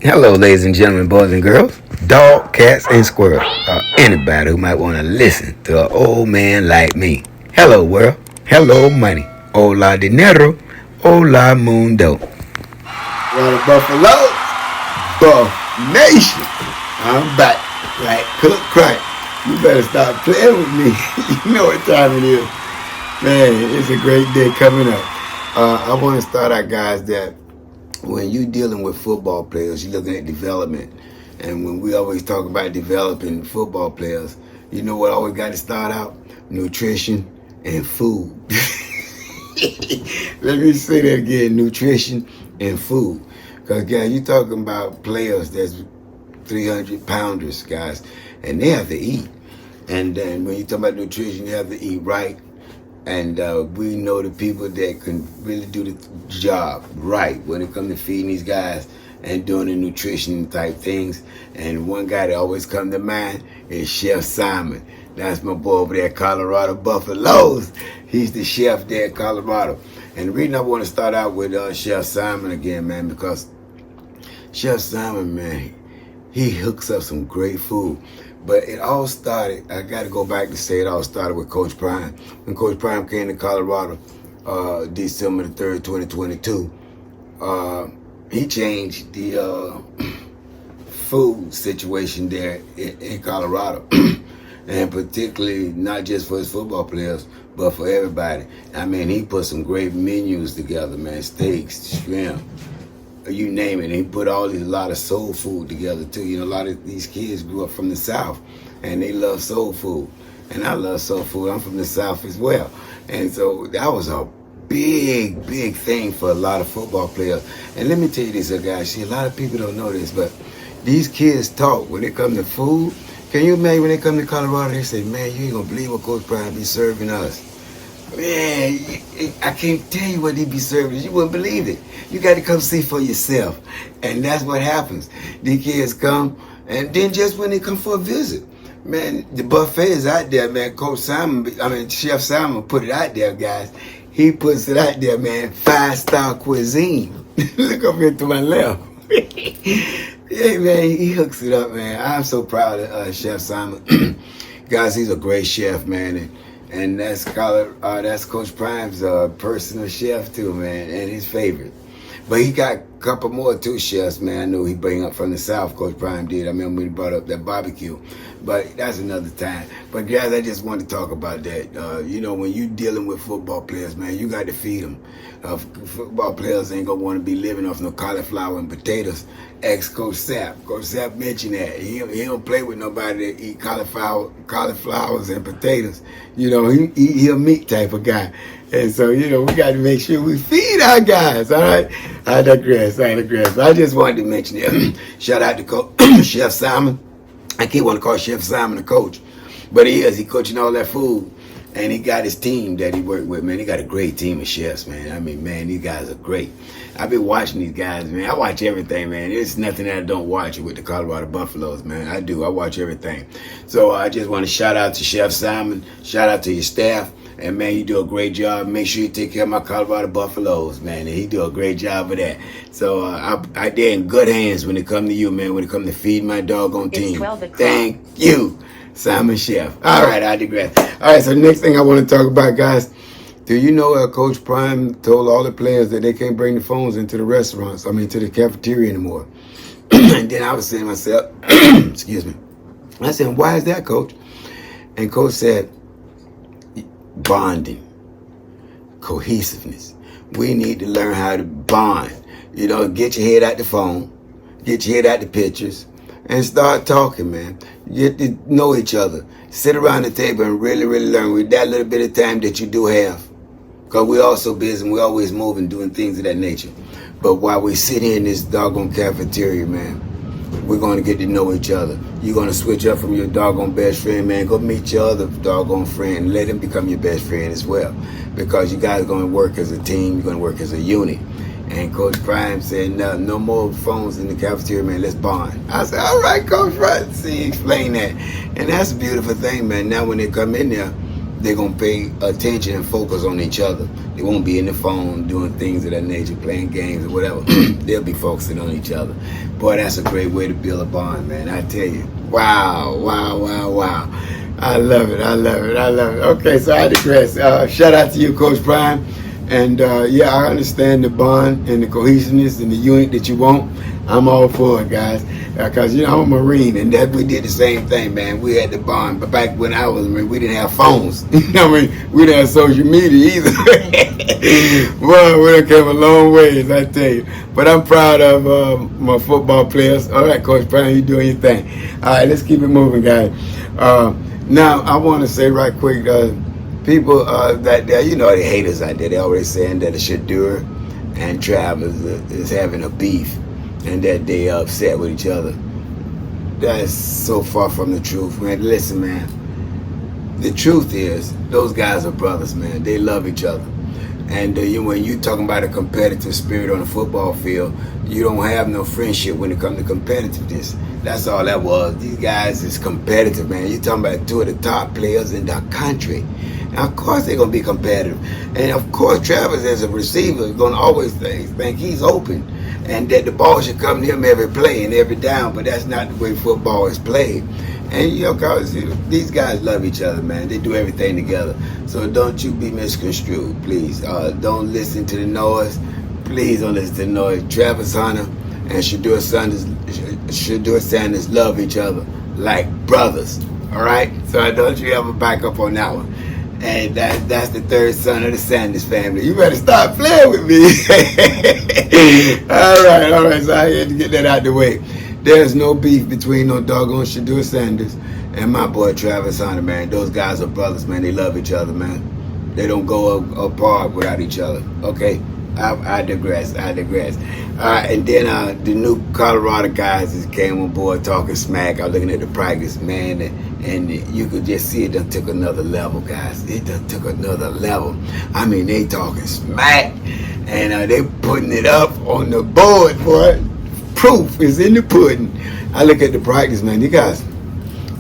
Hello, ladies and gentlemen, boys and girls, dog, cats, and squirrels, or anybody who might want to listen to an old man like me. Hello, world. Hello, money. Hola, dinero. Hola, mundo. Well, Buffalo, Buff Nation. I'm back like cook crack. You better stop playing with me. You know what time it is. Man, it's a great day coming up. I want to start out, guys, that when you're dealing with football players, you're looking at development. And when we always talk about developing football players, you know what always got to start out? Nutrition and food. Let me say that again, nutrition and food. Because, guys, you're talking about players that's 300 pounders, guys, and they have to eat. And then when you talk about nutrition, you have to eat right. And we know the people that can really do the job right when it comes to feeding these guys and doing the nutrition type things. And one guy that always comes to mind is Chef Simon. That's my boy over there at Colorado Buffaloes. He's the chef there at Colorado. And the reason I want to start out with Chef Simon again, man, because Chef Simon, man, he hooks up some great food. But it all started, I got to go back to say it all started with Coach Prime. When Coach Prime came to Colorado, December the 3rd, 2022, he changed the food situation there in Colorado. And particularly not just for his football players, but for everybody. I mean, he put some great menus together, man. Steaks, shrimp, you name it. And he put a lot of soul food together too. You know, a lot of these kids grew up from the South and they love soul food. And I love soul food. I'm from the South as well. And so that was a big, big thing for a lot of football players. And let me tell you this, guys. See, a lot of people don't know this, but these kids talk when it comes to food. Can you imagine when they come to Colorado, they say, man, you ain't gonna believe what Coach Prime be serving us. Man, I can't tell you what he be serving. You wouldn't believe it. You got to come see for yourself. And that's what happens. These kids come, and then just when they come for a visit, man, the buffet is out there, man. Chef Simon put it out there, guys. He puts it out there, man. 5-star cuisine. Look up here to my left. Yeah, man, he hooks it up, man. I'm so proud of Chef Simon. Guys, he's a great chef, man. And that's Coach Prime's personal chef too, man, and his favorite. But he got a couple more too chefs, man. I know he bring up from the South, Coach Prime did. I remember when he brought up that barbecue. But that's another time. But guys, I just want to talk about that. You know, when you dealing with football players, man, you got to feed them. Football players ain't going to want to be living off no cauliflower and potatoes. Ex-Coach Sapp. Coach Sapp mentioned that. He don't play with nobody that eat cauliflowers and potatoes. You know, he a meat type of guy. And so, you know, we got to make sure we feed our guys, all right? I digress. I just wanted to mention it. Shout out to Chef Simon. I keep wanting to call Chef Simon a coach. But he is. He coaching all that food. And he got his team that he worked with, man. He got a great team of chefs, man. I mean, man, these guys are great. I've been watching these guys, man. I watch everything, man. There's nothing that I don't watch with the Colorado Buffaloes, man. I do. I watch everything. So I just want to shout out to Chef Simon. Shout out to your staff. And, man, you do a great job. Make sure you take care of my Colorado Buffaloes, man. And he do a great job of that. So they're in good hands when it come to you, man, when it come to feed my doggone team. Thank you, Simon Chef. All right, I digress. All right, so the next thing I want to talk about, guys, do you know Coach Prime told all the players that they can't bring the phones into the restaurants, to the cafeteria anymore. And then I was saying to myself, excuse me, I said, why is that, Coach? And Coach said, bonding, cohesiveness. We need to learn how to bond. You know, get your head out the phone, get your head out the pictures, and start talking, man. Get to know each other. Sit around the table and really, really learn with that little bit of time that you do have. Because we're all so busy and we're always moving, doing things of that nature. But while we sit here in this doggone cafeteria, man, we're going to get to know each other. You're going to switch up from your doggone best friend, man. Go meet your other doggone friend. Let him become your best friend as well. Because you guys are going to work as a team. You're going to work as a unit. And Coach Prime said, no more phones in the cafeteria, man. Let's bond. I said, all right, Coach Prime. See, explain that. And that's a beautiful thing, man. Now when they come in there, they're going to pay attention and focus on each other. They won't be in the phone doing things of that nature, playing games or whatever. They'll be focusing on each other. Boy, that's a great way to build a bond, man. I tell you. Wow. I love it. Okay, so I digress. Shout out to you, Coach Prime. And yeah, I understand the bond and the cohesiveness and the unit that you want. I'm all for it, guys. Because, I'm a Marine, and that we did the same thing, man. We had the bond. But back when I was a Marine, we didn't have phones. We didn't have social media either. Well, we done came a long ways, I tell you. But I'm proud of my football players. All right, Coach Brown, you doing your thing. All right, let's keep it moving, guys. Now, I want to say right quick, people that the haters out there, they always saying that Shedeur and Travis is having a beef and that they upset with each other. That's so far from the truth, man. Listen, man. The truth is, those guys are brothers, man. They love each other. And when you talking about a competitive spirit on the football field, you don't have no friendship when it comes to competitiveness. That's all that was. These guys is competitive, man. You're talking about two of the top players in the country. Now, of course they're going to be competitive. And of course, Travis as a receiver is going to always think he's open and that the ball should come to him every play and every down, but that's not the way football is played. And cause these guys love each other, man. They do everything together. So don't you be misconstrued, please. Don't listen to the noise. Please don't listen to the noise. Travis Hunter and Shedeur Sanders love each other like brothers. All right? So don't you ever back up on that one. And that's the third son of the Sanders family. You better stop playing with me. All right. So I had to get that out the way. There's no beef between no doggone Shedeur Sanders and my boy Travis Hunter, man. Those guys are brothers, man. They love each other, man. They don't go apart without each other. Okay? I digress. And then the new Colorado guys just came on board talking smack. I was looking at the practice, man, and you could just see it done took another level, guys. It done took another level. I mean, they talking smack, and they putting it up on the board, boy. Proof is in the pudding. I look at the practice, man. You guys,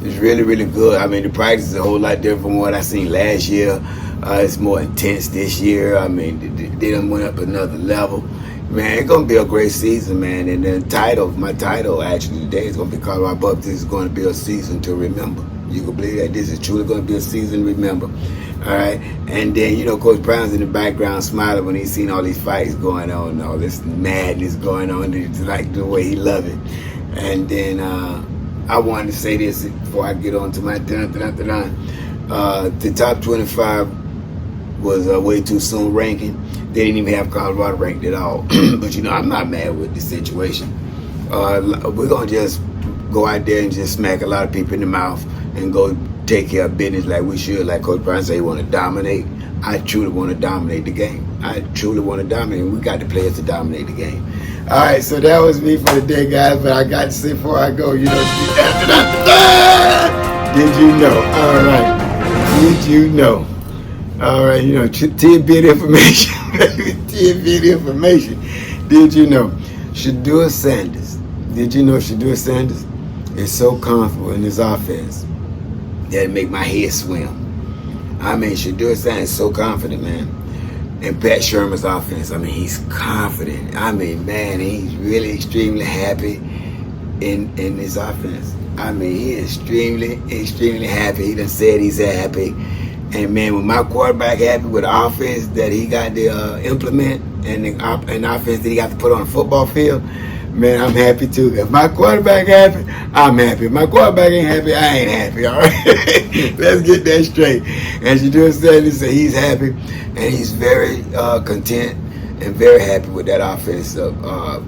it's really, really good. I mean, the practice is a whole lot different from what I seen last year. It's more intense this year. I mean, they done went up another level. Man, it's going to be a great season, man. And the my title actually today is going to be Colorado Buffs. This is going to be a season to remember. You can believe that this is truly going to be a season to remember. All right. And then, Coach Brown's in the background smiling when he's seen all these fights going on, all this madness going on. It's like the way he loves it. And then I wanted to say this before I get on to my the top 25 was way too soon ranking. They didn't even have Colorado ranked at all. But I'm not mad with the situation. We're gonna just go out there and just smack a lot of people in the mouth and go take care of business like we should. Like Coach Brown said, he want to dominate. I truly want to dominate the game. I truly want to dominate. We got the players to dominate the game. All right, so that was me for the day, guys. But I got to say before I go, did you know? All right, did you know? All right, tidbit information. Tidbit information. Did you know? Shedeur Sanders. Did you know Shedeur Sanders is so comfortable in his offense that it make my head swim? I mean, Shedeur Sanders is so confident, man. And Pat Shermer's offense, I mean, he's confident. I mean, man, he's really extremely happy in his offense. I mean, he is extremely happy. He done said he's happy. And man, when my quarterback happy with the offense that he got to implement and the offense that he got to put on the football field, man, I'm happy too. If my quarterback happy, I'm happy. If my quarterback ain't happy, I ain't happy. All right, let's get that straight. And Shedeur Sanders said he's happy, and he's very content and very happy with that offensive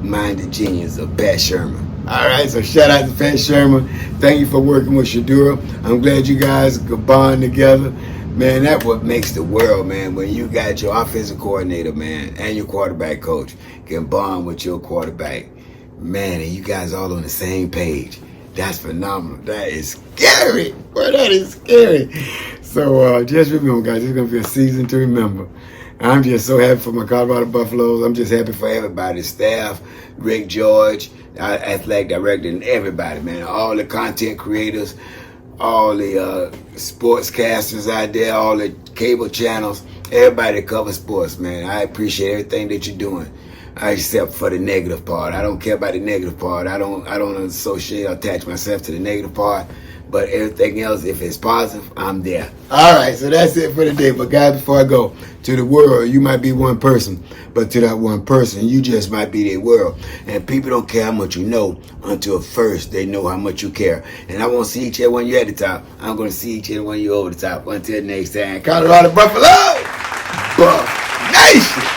minded genius of Pat Shermer. All right, so shout out to Pat Shermer. Thank you for working with Shedeur. I'm glad you guys could bond together. Man, that's what makes the world, man. When you got your offensive coordinator, man, and your quarterback coach can bond with your quarterback, man, and you guys all on the same page. That's phenomenal. That is scary. Boy, that is scary. So just remember, guys, it's going to be a season to remember. I'm just so happy for my Colorado Buffaloes. I'm just happy for everybody, staff, Rick George, athletic director, and everybody, man. All the content creators. all the sportscasters out there, all the cable channels, everybody that covers sports, man. I appreciate everything that you're doing. Except for the negative part. I don't care about the negative part. I don't associate or attach myself to the negative part. But everything else, if it's positive, I'm there. All right, so that's it for today. But guys, before I go, to the world, you might be one person, but to that one person, you just might be their world. And people don't care how much you know until first they know how much you care. And I won't see each and one of you at the top. I'm going to see each and one of you over the top. Until next time, Colorado Buffalo, Buff Nation.